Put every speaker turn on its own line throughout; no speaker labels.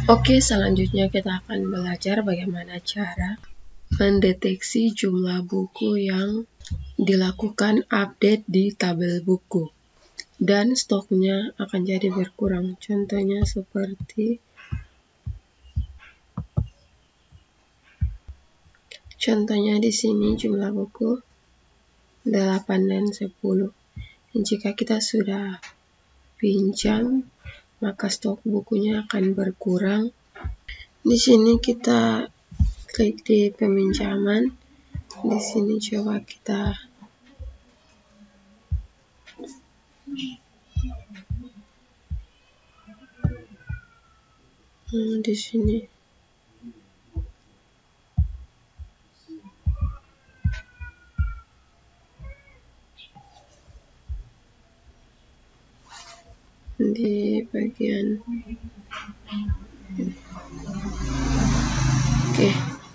Oke, selanjutnya kita akan belajar bagaimana cara mendeteksi jumlah buku yang dilakukan update di tabel buku dan stoknya akan jadi berkurang. Contohnya seperti di sini jumlah buku 8 dan 10. Jika kita sudah pinjam, maka stok bukunya akan berkurang. Di sini kita klik di peminjaman. Di sini coba kita di sini di bagian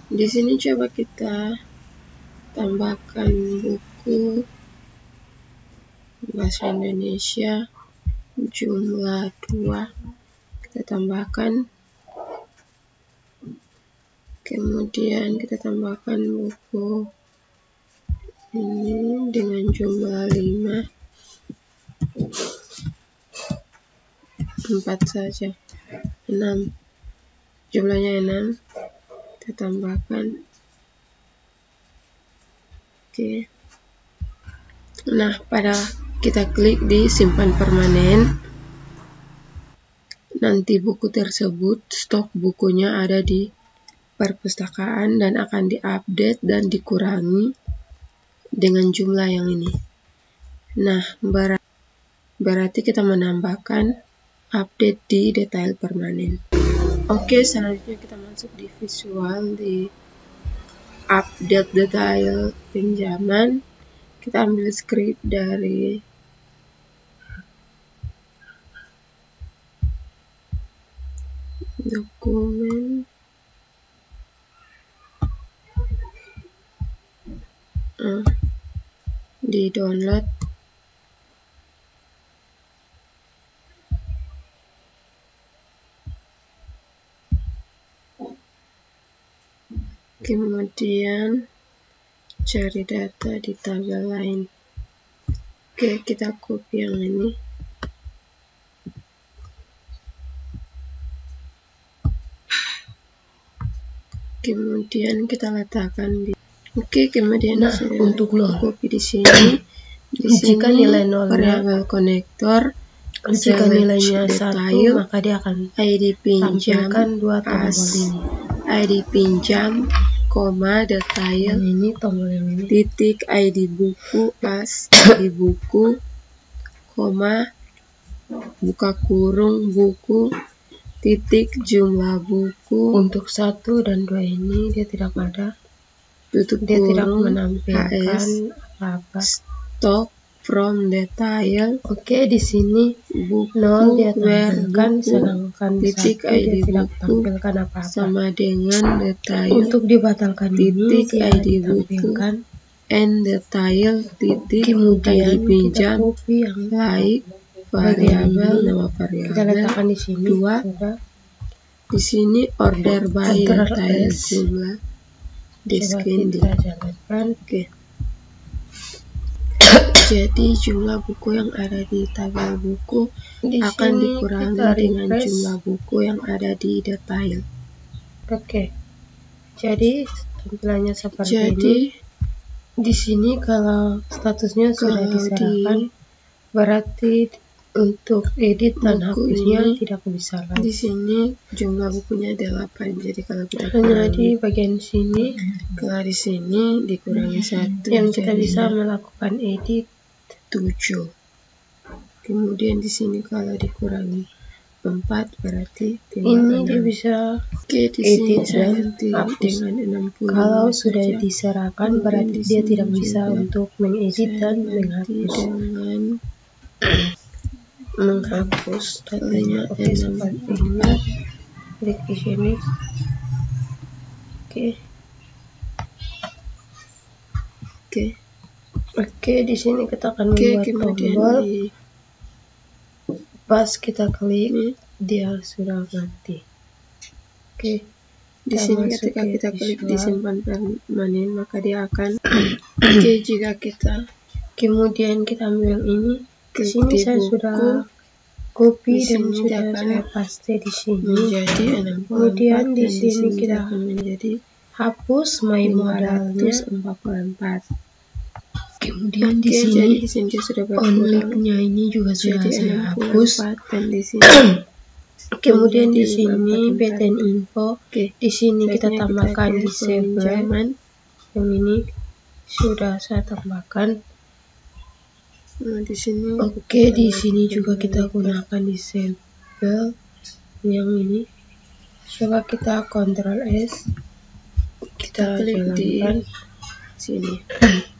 di sini coba kita tambahkan buku bahasa Indonesia jumlah 2, kita tambahkan, kemudian kita tambahkan buku ini dengan jumlah 5, 4 saja, 6, jumlahnya 6, kita tambahkan. Nah, pada kita klik di simpan permanen, nanti buku tersebut stok bukunya ada di perpustakaan dan akan diupdate dan dikurangi dengan jumlah yang ini. Nah, berarti kita menambahkan update di detail permanen. Oke, selanjutnya kita masuk di visual di update detail pinjaman. Kita ambil script dari dokumen, di download, kemudian cari data di tabel lain. Oke, kita copy yang ini. Kemudian kita letakkan di kemudian untuk copy di sini.
Jika nilai nolnya
variabel konektor,
jika nilainya 1, maka dia akan
ID pinjam
tampilkan 2 tombol ini.
ID pinjam, detail,
ini tombol yang ini.
Titik ID buku, ID buku, buka kurung buku, titik jumlah buku.
Untuk 1 dan 2 ini dia tidak ada.
Tutup
dia
kurung,
tidak menampilkan apa.
Stock from detail.
Oke, di sini
buku
0 dia tampilkan, sedangkan
titik
1
ID
dia tidak
buku
tampilkan apa-apa.
Sama dengan detail.
Untuk dibatalkan
titik
ini
ID
ditampilkan
and detail, titik
kemudian
ID pinjam,
kita copy yang
like variabel, nama variabel.
Kita letakkan di sini.
2. Di sini order by detail jumlah.
Kita jalankan.
Jadi jumlah buku yang ada di tabel buku akan dikurangi dengan jumlah buku yang ada di detail.
Jadi tampilannya seperti ini. Di sini kalau statusnya sudah diserahkan, berarti untuk edit dan hapusnya tidak bisa lagi.
Di sini jumlah bukunya 8. Jadi kalau kita
hanya di bagian sini,
kalau di sini dikurangi 1,
yang kita bisa melakukan edit
7. Kemudian di sini kalau dikurangi 4 berarti
ini dia bisa
di sini
edit dan hapus.
dengan 60.
Kalau sudah diserahkan berarti dia tidak bisa untuk mengedit dan menghapus. Menghapus datanya. Seperti ini. Klik di sini. Di sini kita akan membuat tombol. Pas kita klik, dia sudah mati. Oke,
di sini ketika kita klik di simpan permanen, maka dia akan oke, jika kita
kemudian kita ambil yang ini. Di sini saya sudah copy dan sudah saya paste di sini.
Menjadi 64.
Kemudian di sini kita
akan menjadi
hapus my modalnya
544.
Kemudian di sini
sudah
only-nya ini juga sudah saya hapus.
Dan di sini
kemudian di sini BTN info. Di sini kita tambahkan disable. Yang ini sudah saya tambahkan.
Di sini
Oke, di sini juga kita gunakan disable yang ini. Coba kita Ctrl S, kita
klik
jalankan
di sini.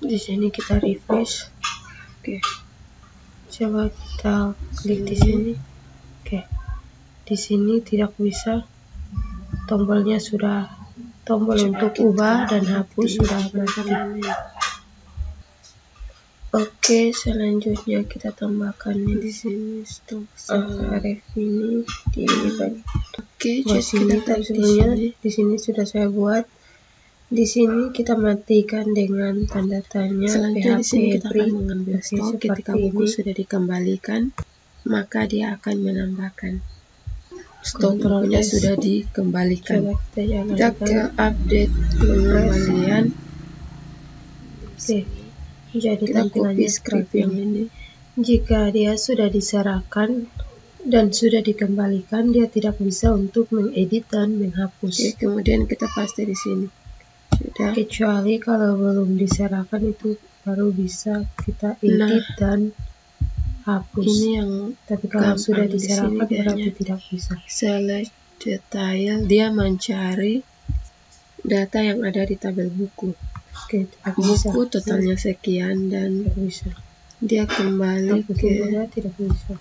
Di sini kita refresh. Oke, coba kita klik di sini. Oke, di sini tidak bisa. Tombolnya sudah, tombol untuk ubah dan hapus sudah mati. Oke, selanjutnya kita tambahkan di sini stop ref ini di bagian. Oke, jadi kita klik di sini sudah saya buat. Di sini kita matikan dengan tanda tanya.
Selanjutnya di sini kita akan mengambil stok. Ketika buku sudah dikembalikan, maka dia akan menambahkan stok bukunya sudah dikembalikan. Kita ke update pengembalian.
Oke, jadi
kita copy script yang ini.
Jika dia sudah diserahkan dan sudah dikembalikan, dia tidak bisa untuk mengedit dan menghapus.
Oke, kemudian kita paste di sini. Sudah.
Kecuali kalau belum diserahkan itu baru bisa kita edit dan hapus.
Ini yang
tapi kalau sudah diserahkan berarti tidak bisa.
Select detail, dia mencari data yang ada di tabel buku.
Oke,
buku totalnya sekian dan
bisa.
Dia kembali ke
tidak bisa.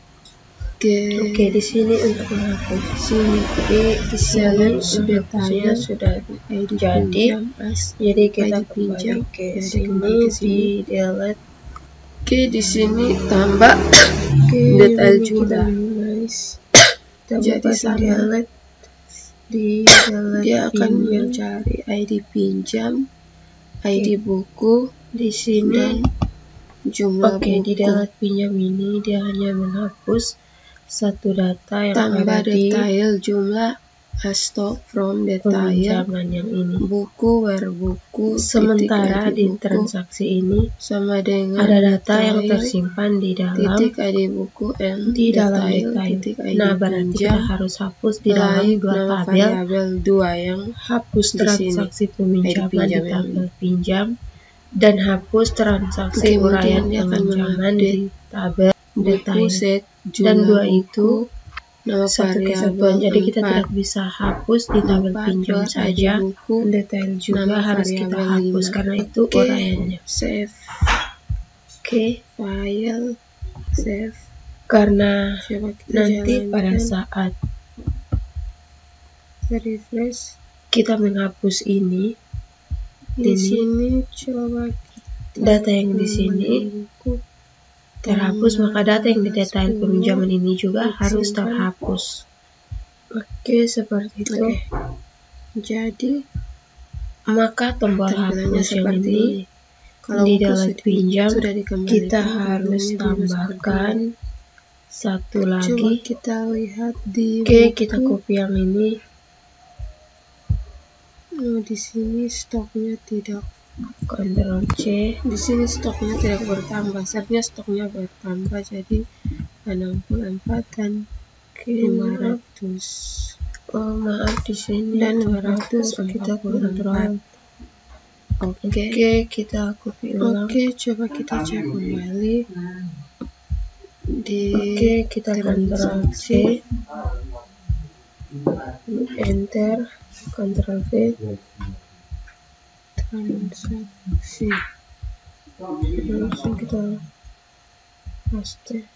Oke, di sini untuk menghapus. Di sini detailnya sudah jadi kita kembali ke sini di delete.
Oke, di sini tambah detail juga.
Jadi sama
dia akan mencari ID pinjam, ID buku
di sini
dan jumlah buku.
Di delete pinjam ini dia hanya menghapus satu data yang
tambah
ada di
detail jumlah stock from detail
yang ini
buku where buku.
Sementara di transaksi ini
sama dengan
ada data yang tersimpan di dalam
titik ID buku and
di dalam detail. Nah, berarti kita harus hapus di dalam dua tabel,
yang
hapus transaksi peminjaman di tabel pinjam dan hapus transaksi uraian peminjaman di tabel detail. Dan dua itu satu kesatuan, jadi kita tidak bisa hapus di tabel pinjam saja, detail juga harus kita hapus karena itu uraiannya.
Save. File save.
Karena nanti pada saat
refresh
kita menghapus ini
di sini, coba
data yang di sini terhapus, maka data yang di detail peminjaman ini juga harus terhapus. Oke, seperti itu.
Jadi,
maka tombol hapus yang ini di dalam pinjam kita harus tambahkan satu lagi.
Coba kita lihat di
kita copy yang ini.
Di sini stoknya tidak.
Ctrl C.
Di sini stoknya tidak bertambah, sebenarnya stoknya bertambah jadi 64 dan 500.
Maaf di sini
dan 200
kita kontrol. Oke, kita copy ulang.
Oke, coba kita cek kembali.
Kita Ctrl C, Enter, Ctrl V.
Transaksi
langsung kita paste,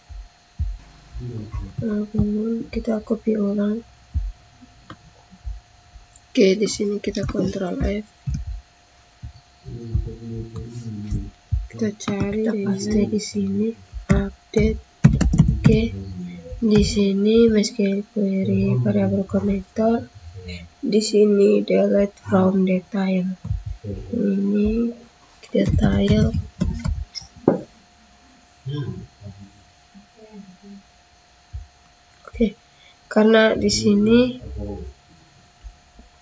lalu kita copy ulang.
Oke, di sini kita Ctrl F, kita cari,
kita paste di sini, update. Oke, di sini MySQL query variable konektor
Di sini delete from detail. Ini detail. Oke, karena di sini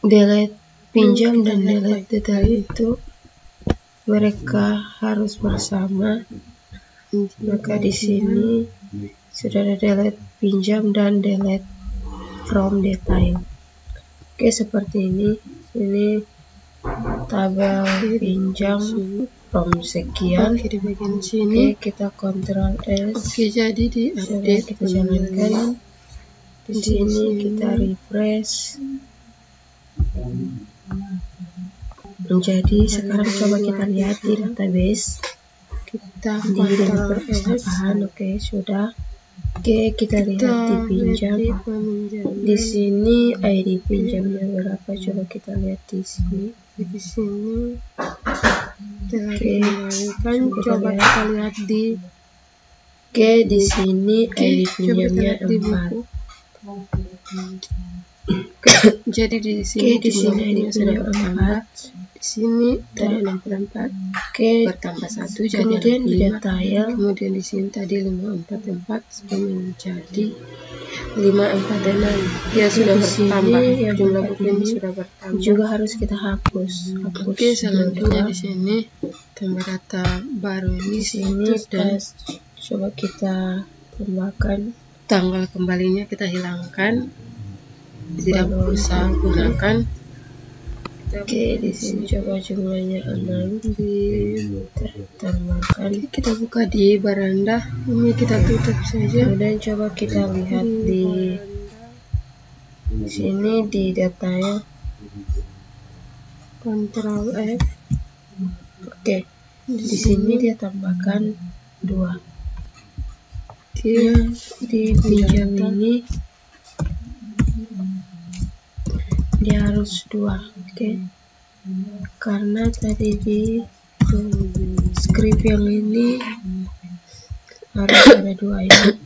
delete pinjam dan delete detail itu mereka harus bersama. Maka di sini sudah ada delete pinjam dan delete from detail. Oke, seperti ini. Ini tabel pinjam from sekian.
Oke, di bagian sini
kita Ctrl S.
Oke, jadi di update
kita jalankan. Di sini kita refresh. Jadi sekarang coba kita lihat di database.
Kita
Di perpustakaan. Oke, sudah. Oke, kita lihat di pinjam. Di sini ID pinjamnya berapa? Coba kita lihat di sini.
Di sini coba kita lihat di.
Oke, di sini ID pinjamnya 4.
Jadi di sini
ID sudah bertambah.
Di sini tadi 64.
Oke,
Bertambah 1 jadi
kemudian di
5.
detail.
Kemudian di sini tadi 544 menjadi 546. Ya, sudah bertambah. Jumlah buku ini sudah bertambah.
Juga harus kita hapus.
Oke, selanjutnya di sini tambah data baru ini.
Di sini dan coba kita tambahkan
tanggal kembalinya, kita hilangkan, tidak usah gunakan.
Oke, di sini coba jumlahnya 6 ditambahkan.
Kita buka di beranda, ini kita tutup saja.
Kemudian coba kita lihat di sini di detail.
Ctrl F.
Oke, di sini dia tambahkan 2. Di pinjam ini dia harus 2. Oke, karena tadi di script yang ini harus ada 2 ini,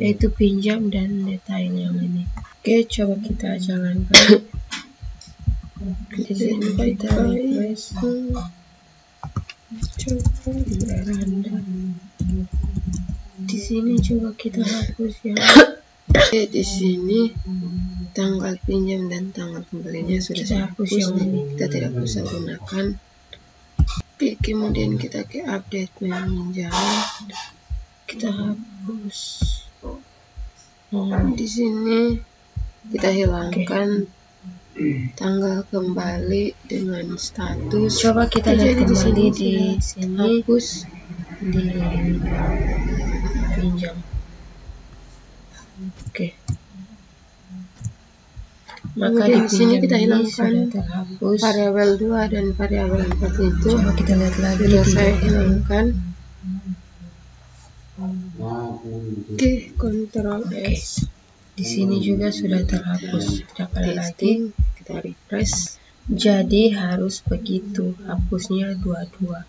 yaitu pinjam dan detail yang ini. Oke, coba kita jalankan. Di sini kita refresh. Coba di beranda. Di sini coba kita hapus ya.
Oke, di sini tanggal pinjam dan tanggal kembalinya sudah
Kita hapus yang ini.
Kita tidak usah gunakan. Oke, kemudian kita ke update pinjam.
Kita hapus.
Di sini kita hilangkan tanggal kembali dengan status.
Coba kita lihat kembali di sini.
Hapus
di pinjam. Oke. Maka di sini kita hilangkan terhapus
variabel 2 dan variabel 4 itu.
Coba kita lihat lagi.
Sudah saya hilangkan. Oke, Ctrl S.
Di sini juga sudah terhapus. Tidak ada lagi.
Kita refresh.
Jadi harus begitu, hapusnya 22.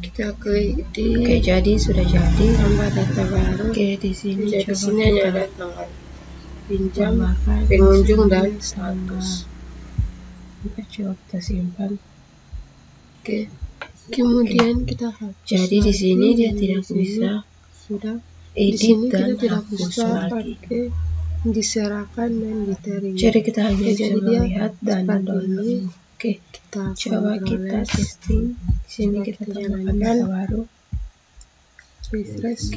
Kita klik di.
Oke, jadi sudah jadi.
Tambah data baru.
Oke, di sini
jadi
coba
sini hanya ada tanggal pinjam,
tambahkan
pengunjung dan status.
Coba kita simpan.
Oke. Kemudian kita hapus.
Jadi di sini dia tidak bisa
sudah
edit dan
tidak
hapus
bisa
lagi.
Diserahkan dan diterima.
Jadi kita hanya
jadi
bisa
dia
melihat dan download. Oke,
kita
coba kita testing. Di sini kita tambahkan data baru.
Refresh.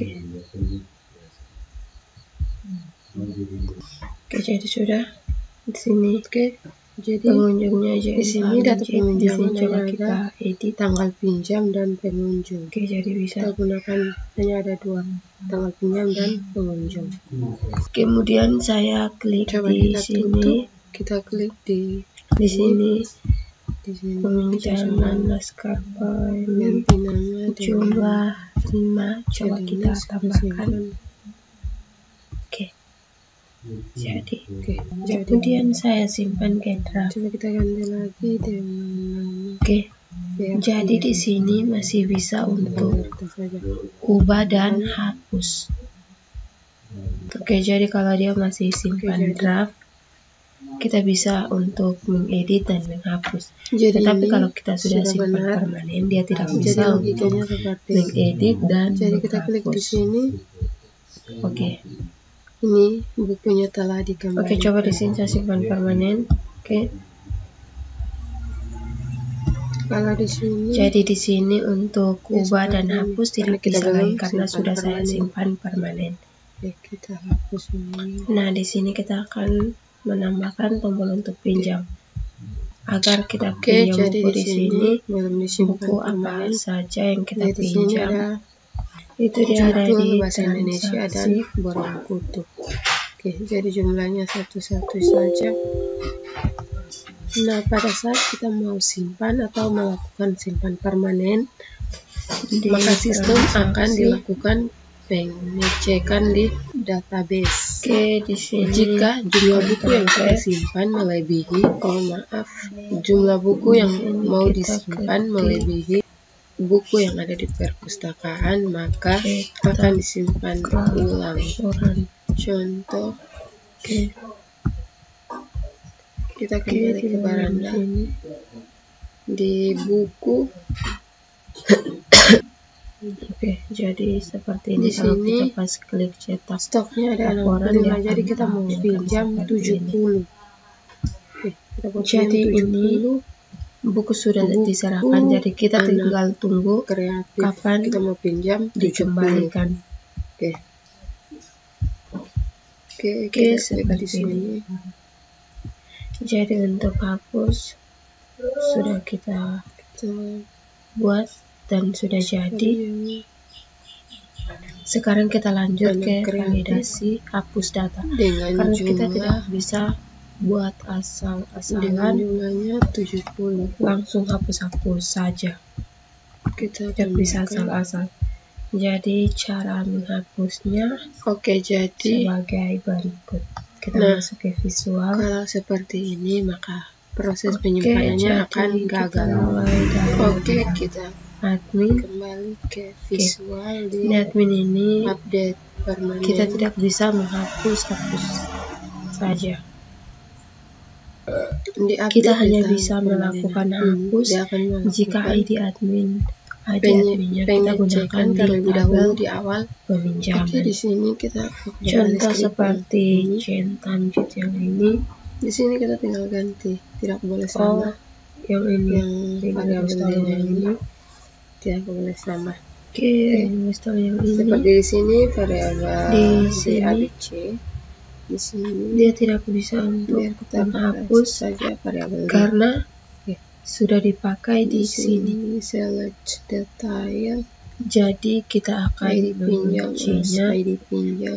Oke, jadi sudah di sini.
Oke, jadi
pengunjungnya aja
di sini data pengunjung.
Coba kita edit
tanggal pinjam dan pengunjung.
Oke, jadi bisa
kita gunakan hanya ada 2, tanggal pinjam dan pengunjung.
Kemudian saya klik
coba
di sini.
Kita klik di
sini.
Di sini
peminjaman naskah jumlah 5. Coba kita tambahkan. Oke. Jadi, kemudian saya simpan ke draft.
Coba kita ganti lagi dengan
Oke. Jadi di sini masih bisa untuk ubah dan hapus. Oke, jadi kalau dia masih simpan draft,
kita bisa untuk mengedit dan menghapus.
Jadi
Tetapi
ini
kalau kita sudah simpan
benar.
permanen, dia tidak
Jadi
bisa untuk
logikanya seperti
mengedit dan
jadi kita klik di
menghapus.
sini.
Oke.
Ini bukunya telah dikembalikan.
Oke, coba di sini saya simpan permanen. Oke.
Kalau di sini.
Jadi di sini untuk ubah dan hapus tidak bisa lagi karena sudah saya
permanen.
simpan permanen.
Oke, kita hapus ini.
Nah, di sini kita akan menambahkan tombol untuk pinjam. Agar kita pinjam buku di sini, buku apa saja yang kita pinjam, itu dia ada di
bahasa Indonesia dan borong kutub. Oke, jadi jumlahnya satu-satu saja. Nah, pada saat kita mau simpan atau melakukan simpan permanen, maka sistem akan dilakukan pengecekan di database.
Oke, di sini
jika jumlah buku yang kita simpan melebihi, jumlah buku yang mau disimpan melebihi buku yang ada di perpustakaan, maka akan disimpan ulang. Contoh, kita kembali ke baranda di buku.
Oke, jadi seperti ini.
Di
kalau
sini
kita pas klik cetak,
stoknya ada 65, jadi kita mau pinjam 70. Oke, kita
jadi 70. Ini buku sudah diserahkan, jadi kita tinggal tunggu
kreatif.
Kapan
kita mau pinjam
dikembalikan.
Oke,
seperti ini. Jadi untuk hapus sudah kita buat dan sudah jadi. Sekarang kita lanjut ke validasi hapus data. Karena kita tidak bisa buat asal-asalan
jumlahnya 70
langsung hapus-hapus saja. Kita tidak bisa asal-asal. Jadi cara menghapusnya sebagai berikut. Kita masuk ke visual.
Kalau seperti ini maka proses penyimpanannya akan gagal. Oke, kita
admin
kembali ke visual. Di
admin ini
update permanen.
Kita tidak bisa menghapus saja. Kita hanya bisa melakukan hapus jika ID adminnya kita gunakan di tabel
di awal
peminjaman.
Di sini kita
contoh seperti Centamjit yang ini.
Di sini kita tinggal ganti, tidak boleh sama.
Yang ini,
yang variabel ini tidak boleh sama.
Oke, install yang ini.
Seperti di sini variabel
di sini
ABC. Di sini
dia tidak bisa untuk menghapus
saja variabel
karena sudah dipakai di sini.
Select detail.
Jadi kita akan menguncinya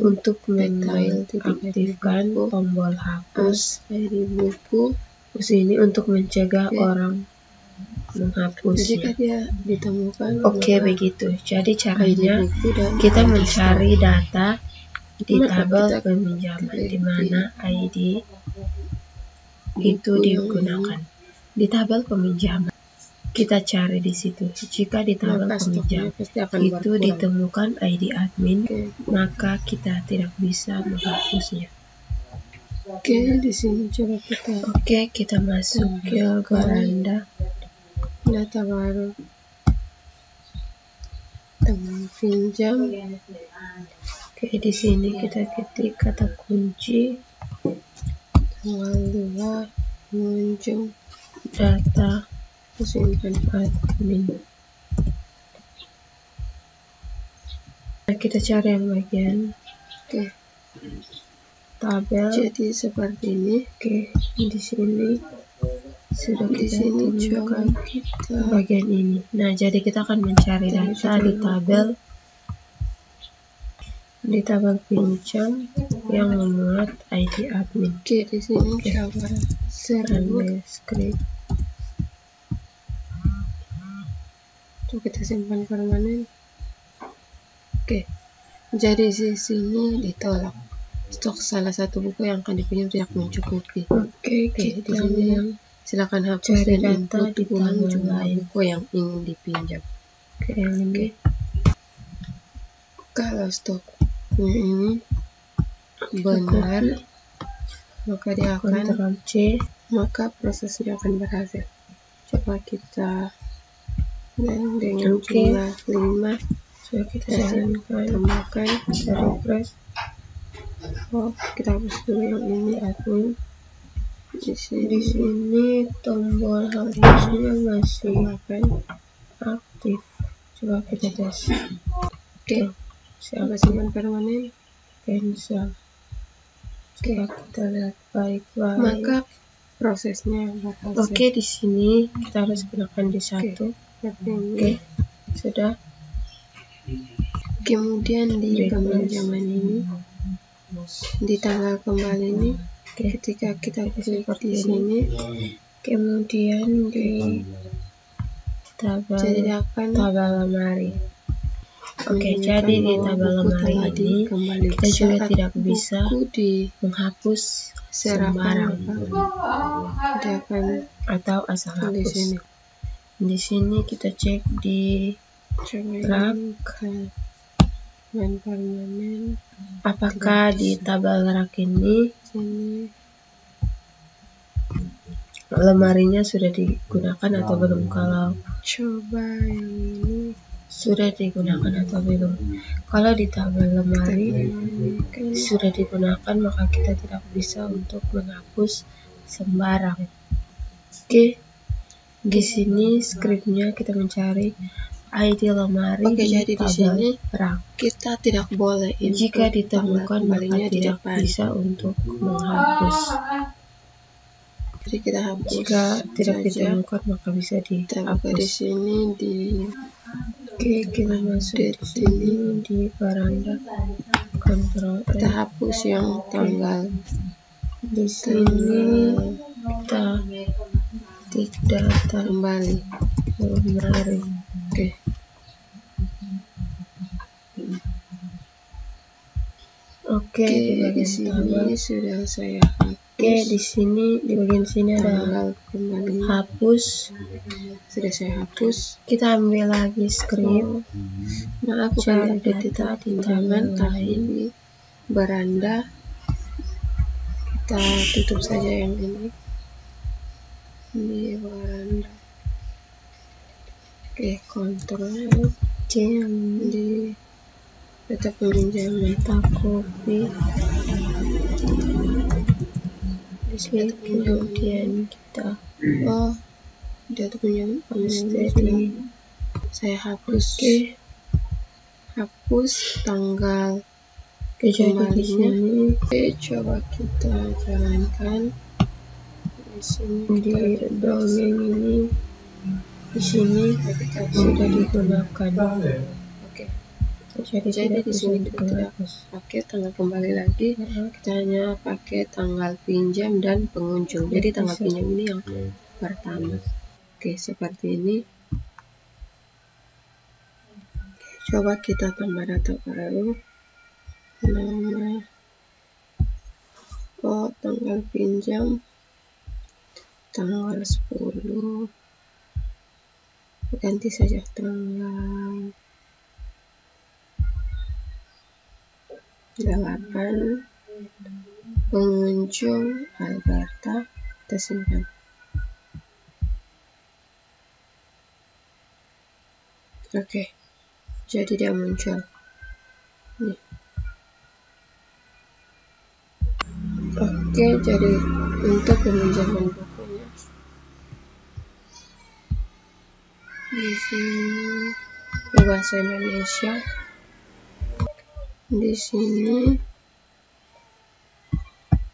untuk mengaktifkan tombol hapus
ID buku.
Ini untuk mencegah orang menghapusnya.
Jika dia ditemukan.
Oke, begitu. Jadi caranya kita mencari data di tabel peminjaman di mana ID itu digunakan. Di tabel peminjaman kita cari di situ. Jika di tabel peminjam itu ditemukan ID admin, maka kita tidak bisa menghapusnya.
Oke, di sini coba kita.
Oke, kita masuk ke baranda.
Data baru. Teman pinjam.
Oke, di sini kita ketik kata kunci.
Tanggal 2 pengunjung.
Data
simpan
admin. Kita cari yang bagian tabel.
Jadi seperti ini.
Oke, di sini sudah kita
temukan
bagian ini. Nah, jadi kita akan mencari data di tabel pinjam yang memuat ID admin.
Oke, di sini coba
script.
Untuk kita simpan permanen. Oke, jadi di sini ditolak. Stok salah satu buku yang akan dipinjam tidak mencukupi.
Oke,
di sini silakan hapus dan input ulang jumlah buku yang ingin dipinjam.
Oke, yang ini.
Kalau stok ini benar, maka dia akan
Ctrl C,
maka prosesnya akan berhasil. Coba kita dengan jumlah 5
sudah kita jalankan,
tambahkan,
kita refresh.
kita hapus dulu yang ini. Di sini
tombol hapusnya masih
tambahkan
aktif. Coba kita tes.
Oke, simpan permanen,
cancel. Coba kita lihat baik-baik.
Maka prosesnya berhasil.
Oke, di sini kita harus gunakan D1. Oke, sudah.
Kemudian di peminjaman ini, di tanggal kembali ini, ketika kita klik di sini,
kemudian di tabel lemari. Oke, jadi di tabel lemari ini kita juga tidak bisa menghapus sembarang atau asal hapus. Di sini kita cek di rak, apakah di tabel rak ini lemarinya sudah digunakan atau belum. Kalau
coba yang ini
sudah digunakan atau belum. Kalau di tabel lemari sudah digunakan, maka kita tidak bisa untuk menghapus sembarang. Oke, di sini scriptnya kita mencari ID lemari.
Jadi di sini
rak.
Kita tidak boleh
jika ditemukan maka tidak bisa untuk menghapus.
Jadi kita hapus.
Jika tidak ditemukan maka bisa dihapus.
Di sini di
kita masuk di sini di beranda, Ctrl
kita hapus yang tanggal.
Di sini kita tik data
kembali
lemari. Oke, di bagian sini
sudah saya hapus.
Di sini di bagian sini ada hapus.
Sudah saya hapus.
Kita ambil lagi script.
Maaf, bukan di data pinjaman, tapi di beranda. Kita tutup saja yang ini di beranda. Ctrl C yang di data peminjaman,
copy. Kemudian kita
data pinjaman saya hapus. Hapus tanggal
kembalinya.
Coba kita jalankan. Di sini
di dongeng ini, di sini sudah digunakan. Jadi
di sini kita tidak pakai tanggal kembali lagi, kita hanya pakai tanggal pinjam dan pengunjung. Jadi tanggal pinjam ini yang pertama. Seperti ini. Coba kita tambah data baru. Nama tanggal pinjam tanggal 10. Ganti saja tanggal 8. Pengunjung Alberta. Kita simpan. Jadi dia muncul. Jadi untuk peminjaman bukunya di sini bahasa Indonesia. Di sini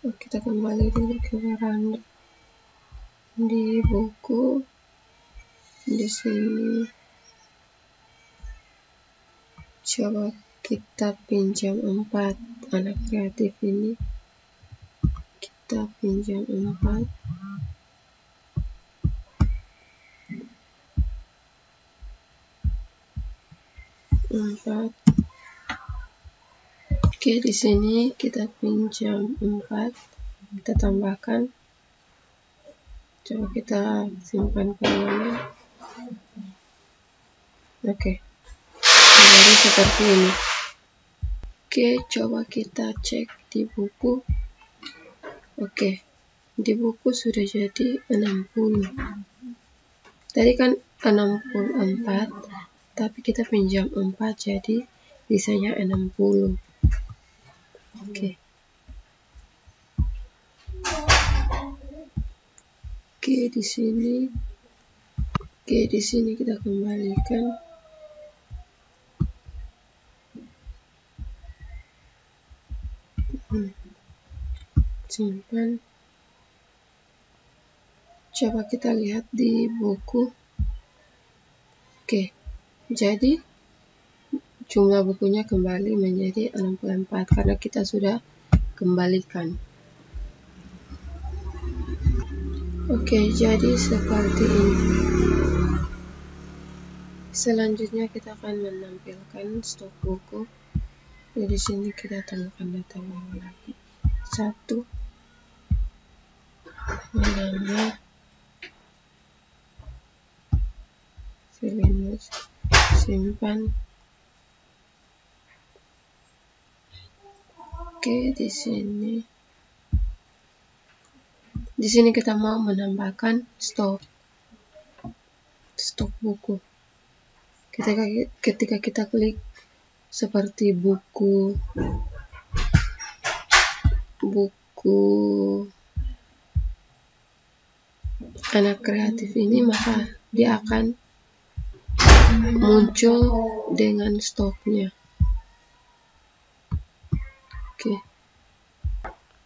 kita kembali dulu ke beranda. Di buku di sini coba kita pinjam 4 anak kreatif ini. Kita pinjam 4. Di sini kita pinjam 4. Kita tambahkan. Coba kita simpan permanen. Jadi seperti ini. Coba kita cek di buku. Oke, di buku sudah jadi 60. Tadi kan 64, tapi kita pinjam 4, jadi sisanya 60. Oke. Oke, di sini kita kembalikan. Simpan. Coba kita lihat di buku. Oke, jadi jumlah bukunya kembali menjadi 64 karena kita sudah kembalikan. Oke, jadi seperti ini. Selanjutnya kita akan menampilkan stok buku. Di sini kita tambahkan data baru lagi. 1 menambah Sillinus, simpan. Oke, di sini kita mau menambahkan stok buku. Ketika kita klik seperti buku anak kreatif ini, maka dia akan muncul dengan stoknya. Oke.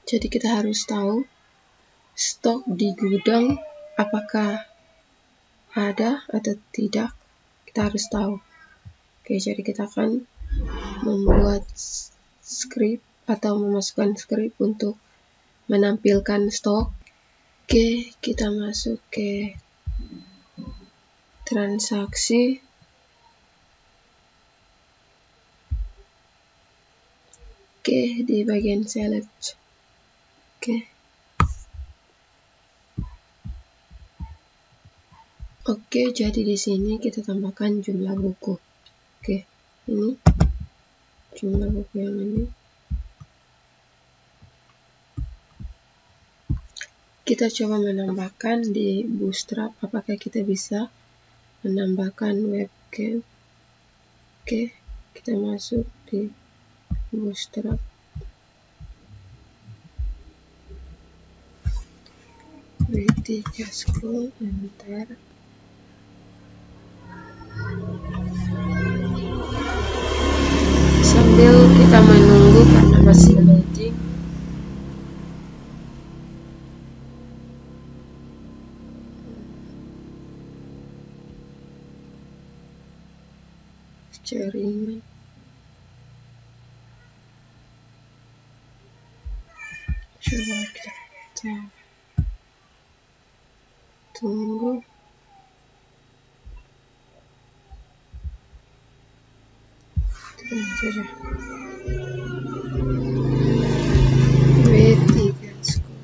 Jadi kita harus tahu stok di gudang apakah ada atau tidak. Kita harus tahu. Oke, jadi kita akan membuat script atau memasukkan script untuk menampilkan stok. Oke, kita masuk ke transaksi. Oke, di bagian select. Oke, jadi di sini kita tambahkan jumlah buku. Oke, ini jumlah buku yang ini. Kita coba menambahkan di Bootstrap, apakah kita bisa menambahkan webcam. Oke, kita masuk di Bootstrap. W3 School, enter. Sambil kita menunggu karena masih loading. Jaringan. Coba kita tunggu. Tunggu saja. W3 School.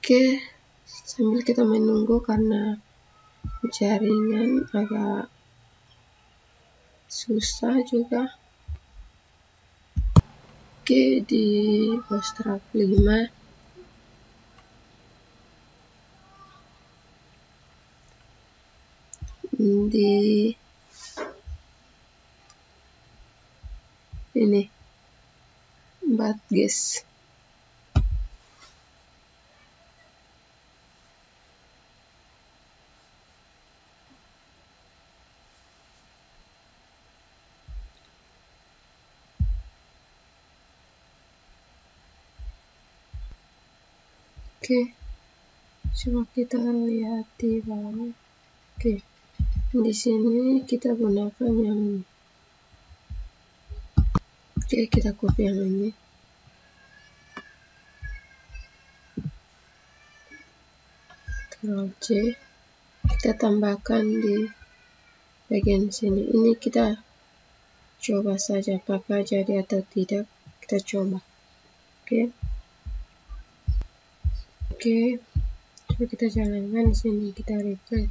Oke, sambil kita menunggu karena jaringan agak susah juga. Oke, di Bootstrap 5 di ini Badges. Oke, coba kita lihat di bawah. Oke, di sini kita gunakan yang ini. Oke, kita copy yang ini. Ctrl C, kita tambahkan di bagian sini. Ini kita coba saja apakah jadi atau tidak. Kita coba. Oke, coba kita jalankan di sini, kita refresh.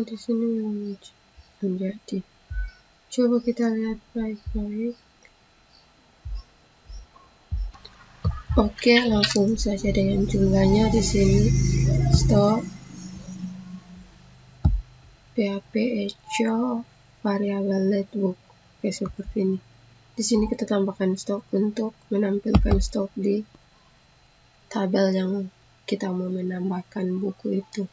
di sini menjadi. Coba kita lihat baik-baik. Oke, langsung saja dengan jumlahnya di sini. Stok PHP echo variabel netbook. Oke, seperti ini. Di sini kita tambahkan stok untuk menampilkan stok di tabel yang kita mau menambahkan buku itu.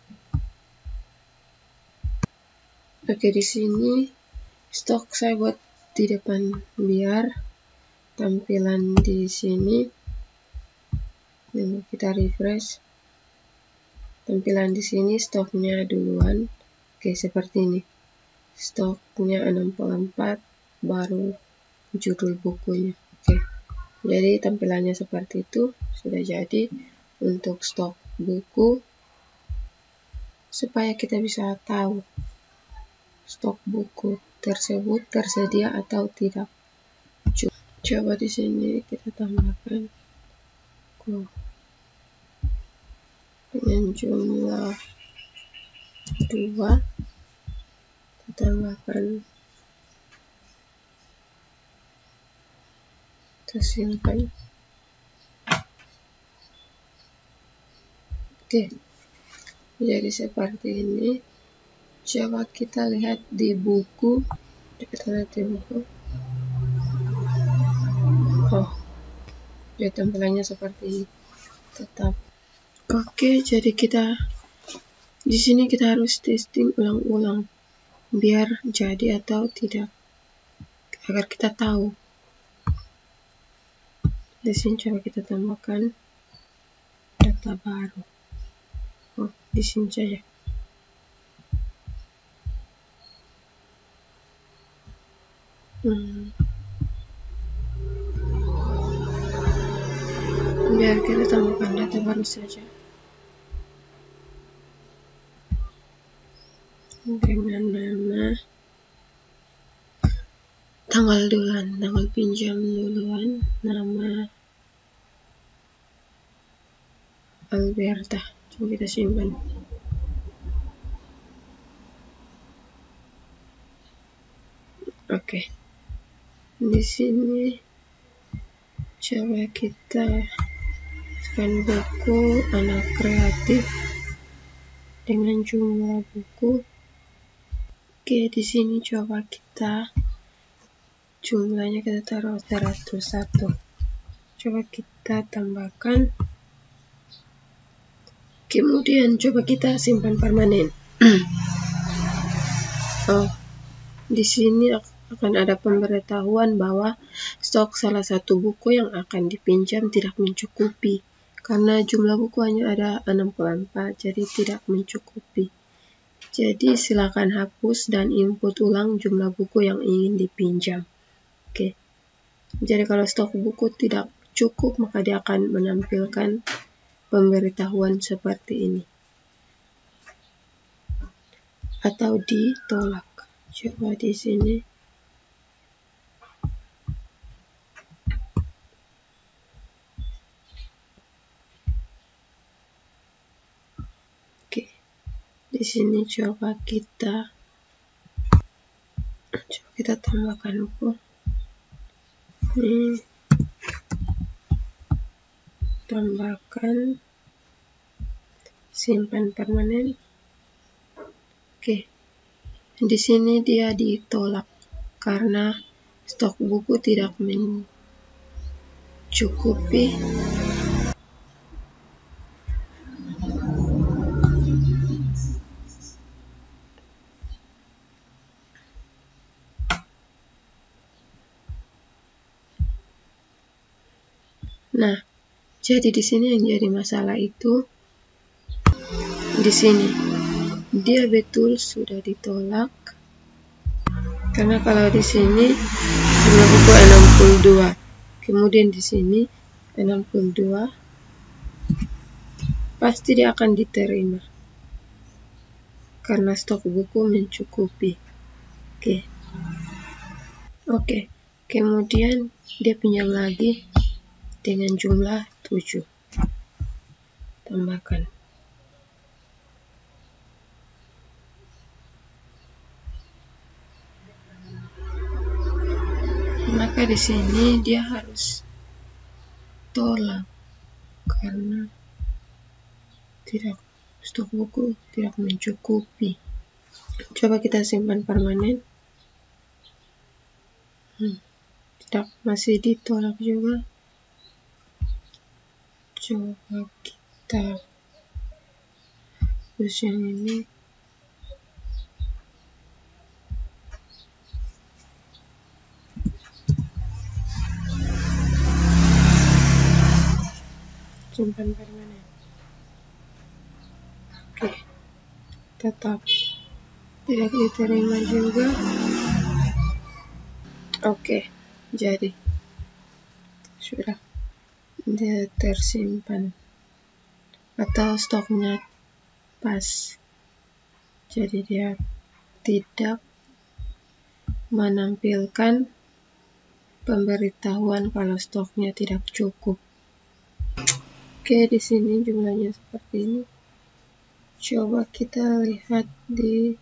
Oke, di sini stok saya buat di depan biar tampilan di sini. Kita refresh. Tampilan di sini stoknya duluan. Oke, seperti ini. Stoknya 64 baru judul bukunya. Oke. Jadi tampilannya seperti itu. Sudah jadi untuk stok buku supaya kita bisa tahu stok buku tersebut tersedia atau tidak. Coba di sini kita tambahkan dengan jumlah 2, kita tambahkan, kita simpan. Oke, jadi seperti ini. Coba kita lihat di buku. Kita lihat di buku. Oh, ya tampilannya seperti ini. Tetap. Oke, jadi kita di sini kita harus testing ulang-ulang biar jadi atau tidak, agar kita tahu. Di sini coba kita tambahkan data baru. Oh, di sini saja. Biar kita tambahkan data baru saja. Dengan nama tanggal duluan, tanggal pinjam duluan, nama Alberta. Coba kita simpan. Oke. Di sini coba kita scan buku anak kreatif dengan jumlah buku. Oke, di sini coba kita jumlahnya kita taruh 101. Coba kita tambahkan. Kemudian coba kita simpan permanen. Oh, di sini akan ada pemberitahuan bahwa stok salah satu buku yang akan dipinjam tidak mencukupi karena jumlah buku hanya ada 64, jadi tidak mencukupi. Jadi silakan hapus dan input ulang jumlah buku yang ingin dipinjam. Oke. Jadi kalau stok buku tidak cukup, maka dia akan menampilkan pemberitahuan seperti ini. Atau ditolak. Coba di sini. Oke. Di sini coba kita tambahkan buku. Ini tambahkan simpan permanen. Oke. Di sini dia ditolak karena stok buku tidak mencukupi. Nah, jadi di sini yang jadi masalah itu di sini. Dia betul sudah ditolak. Karena kalau di sini jumlah buku 62. Kemudian di sini 62. Pasti dia akan diterima. Karena stok buku mencukupi. Oke. Kemudian dia pinjam lagi dengan jumlah 7. Tambahkan. maka di sini dia harus tolak karena stok buku tidak mencukupi. Coba kita simpan permanen. Tidak, masih ditolak juga. Coba kita hapus yang ini. Simpan permanen. Oke, tetap tidak diterima juga. Oke, jadi sudah dia tersimpan atau stoknya pas, jadi dia tidak menampilkan pemberitahuan kalau stoknya tidak cukup. Oke, di sini jumlahnya seperti ini. Coba kita lihat di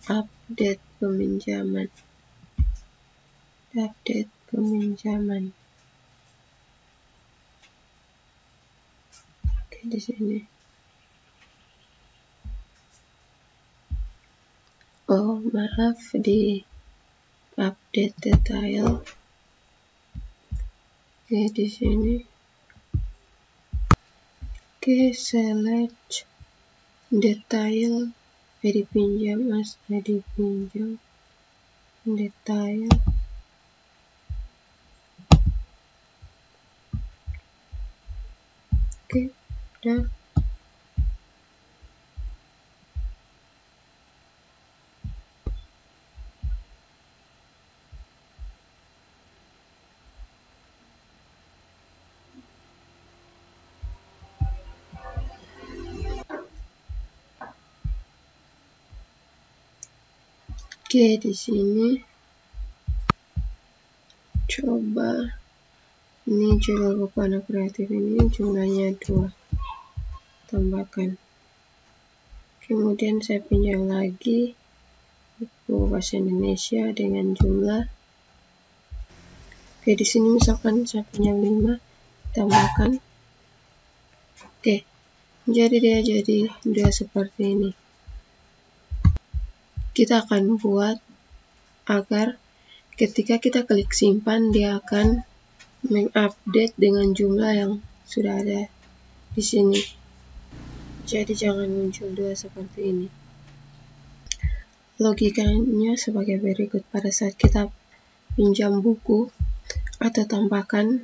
update peminjaman. Update peminjaman. Oke, di sini. Oh, maaf, di update detail. Oke, di sini. Oke, select detail, ID pinjam, ID pinjam, detail. Oke, udah. Oke, di sini coba ini judul buku anak kreatif ini jumlahnya 2, tambahkan. Kemudian saya pinjam lagi buku bahasa Indonesia dengan jumlah. Oke, di sini misalkan saya pinjam 5, tambahkan. Oke, jadi dia jadi 2 seperti ini. Kita akan buat agar ketika kita klik simpan, dia akan mengupdate dengan jumlah yang sudah ada di sini. Jadi jangan muncul 2 seperti ini. Logikanya sebagai berikut. Pada saat kita pinjam buku atau tambahkan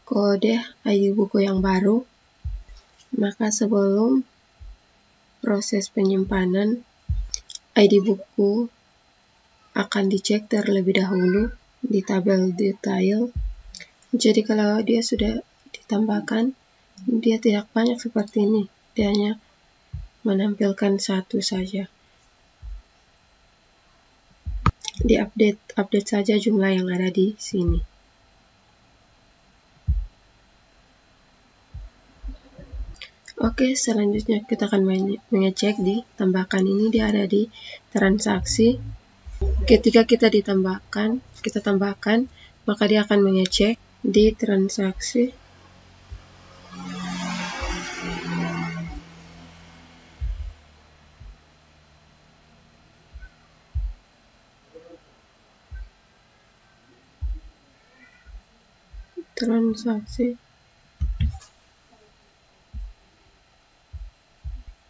kode ID buku yang baru, maka sebelum proses penyimpanan, ID buku akan dicek terlebih dahulu di tabel detail. Jadi kalau dia sudah ditambahkan, dia tidak banyak seperti ini. Dia hanya menampilkan 1 saja. Di update saja jumlah yang ada di sini. Oke, selanjutnya kita akan mengecek di tambahkan ini, dia ada di transaksi. Ketika kita tambahkan, maka dia akan mengecek di transaksi.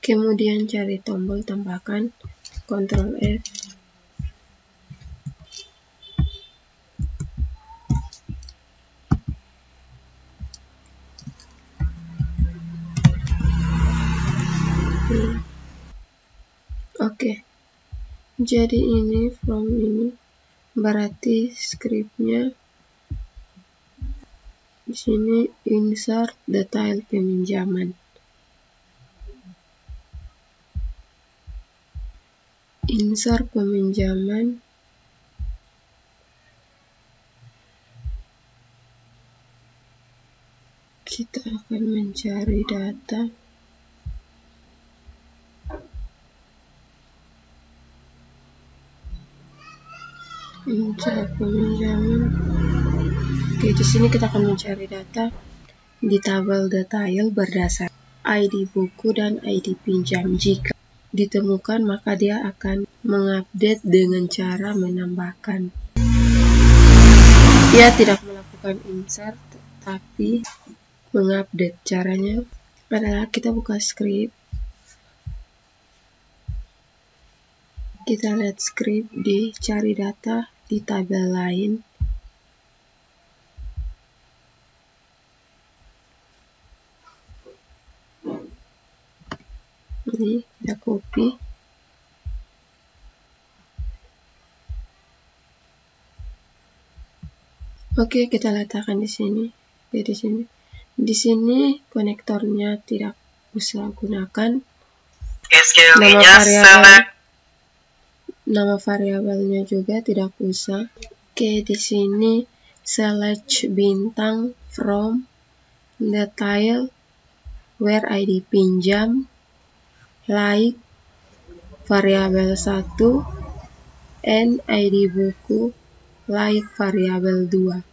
Kemudian cari tombol tambahkan, Ctrl F. Oke, jadi ini from ini berarti scriptnya di sini insert detail peminjaman. Insert peminjaman. Kita akan mencari data. Mencari peminjaman. Oke, di sini kita akan mencari data di tabel detail berdasar ID buku dan ID pinjam. Jika ditemukan, maka dia akan mengupdate dengan cara menambahkan. Dia tidak melakukan insert, tapi mengupdate. Caranya adalah kita buka script, kita lihat script di cari data di tabel lain. Ini kita copy. Oke, kita letakkan di sini. Oke, di sini. Di sini konektornya tidak usah gunakan. Nama variabelnya juga tidak usah. Oke, di sini select bintang from detail where ID pinjam like variabel 1 and ID buku like variabel 2.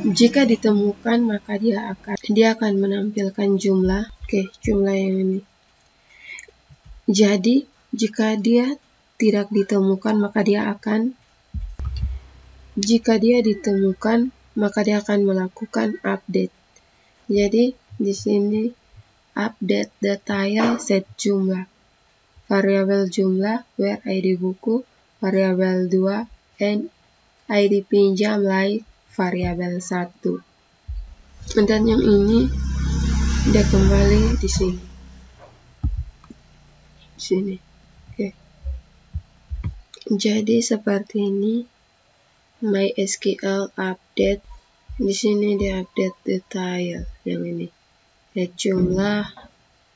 Jika ditemukan, maka dia akan menampilkan jumlah. Oke, jumlah yang ini. Jadi, jika dia tidak ditemukan, maka dia akan melakukan update. Jadi, di sini update detail set jumlah. Variabel jumlah where ID buku, variabel 2 and ID pinjam like variabel 1. Dan yang ini dia kembali di sini. Oke. Jadi seperti ini MySQL update. Di sini dia update detail yang ini. Set jumlah,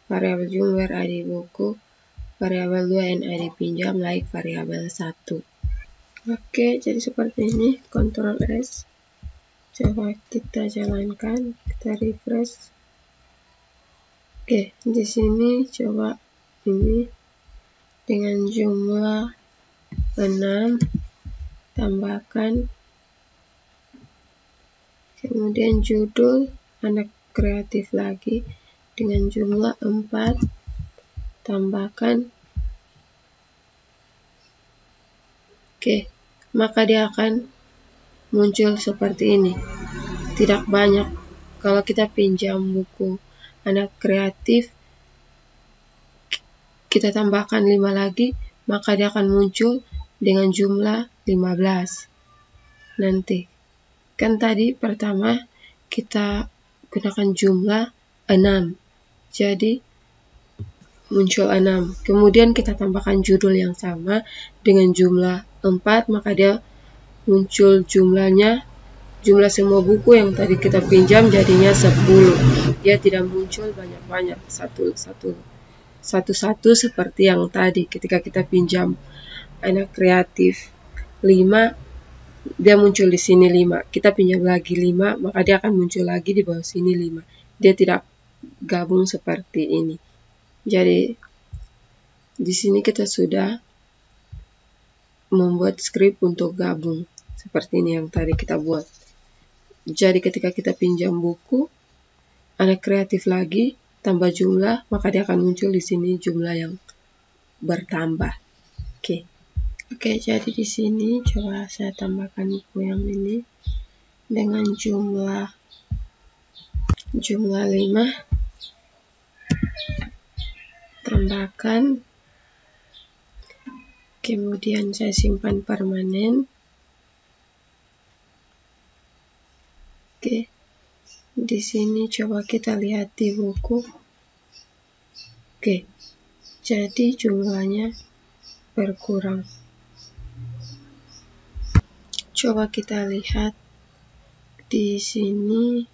variabel jumlah ID buku, variabel 2 and ID pinjam like variabel 1. Oke, jadi seperti ini. Ctrl S. Coba kita jalankan, kita refresh. Oke, di sini coba ini dengan jumlah 6 tambahkan, kemudian judul anak kreatif lagi dengan jumlah 4 tambahkan. Oke, maka dia akan muncul seperti ini. Tidak banyak. Kalau kita pinjam buku anak kreatif, kita tambahkan 5 lagi, maka dia akan muncul dengan jumlah 15. Nanti. Kan tadi pertama kita gunakan jumlah 6. Jadi muncul 6. Kemudian kita tambahkan judul yang sama dengan jumlah 4, maka dia muncul jumlah semua buku yang tadi kita pinjam jadinya 10. Dia tidak muncul banyak-banyak, satu-satu seperti yang tadi ketika kita pinjam anak kreatif 5, dia muncul di sini 5. Kita pinjam lagi 5, maka dia akan muncul lagi di bawah sini 5. Dia tidak gabung seperti ini. Jadi di sini kita sudah membuat script untuk gabung seperti ini yang tadi kita buat. Jadi ketika kita pinjam buku anak kreatif lagi tambah jumlah, maka dia akan muncul di sini jumlah yang bertambah. Oke, jadi di sini coba saya tambahkan buku yang ini dengan jumlah 5. Tambahkan. Kemudian saya simpan permanen. Oke. Di sini coba kita lihat di buku. Oke. Jadi jumlahnya berkurang. Coba kita lihat di sini.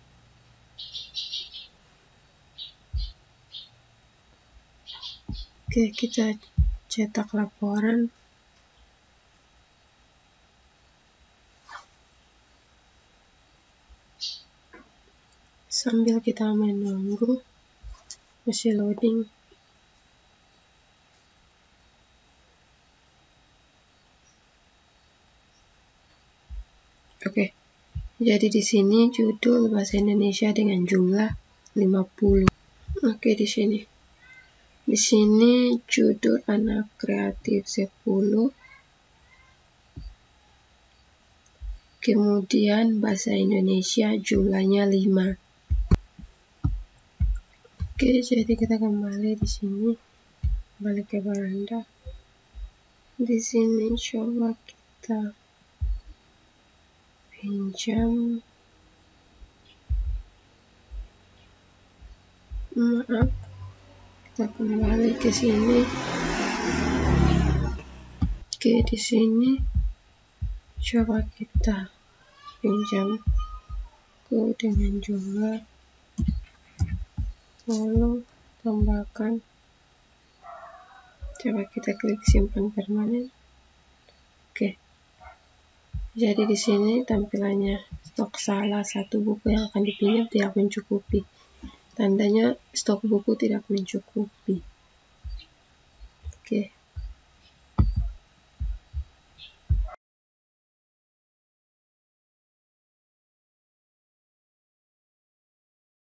Oke, kita cetak laporan. Sambil kita menunggu masih loading. Oke. Jadi di sini judul bahasa Indonesia dengan jumlah 50. Oke, di sini. Di sini judul anak kreatif 10. Kemudian bahasa Indonesia jumlahnya 5.
Oke, jadi kita kembali di sini, kembali ke beranda.
Di sini coba kita pinjam. Maaf, kita kembali ke sini. Oke, di sini coba kita pinjam dengan jumlah, lalu tambahkan. Coba kita klik simpan permanen. Oke. Jadi di sini tampilannya stok salah satu buku yang akan dipinjam tidak mencukupi. Tandanya stok buku tidak mencukupi. Oke.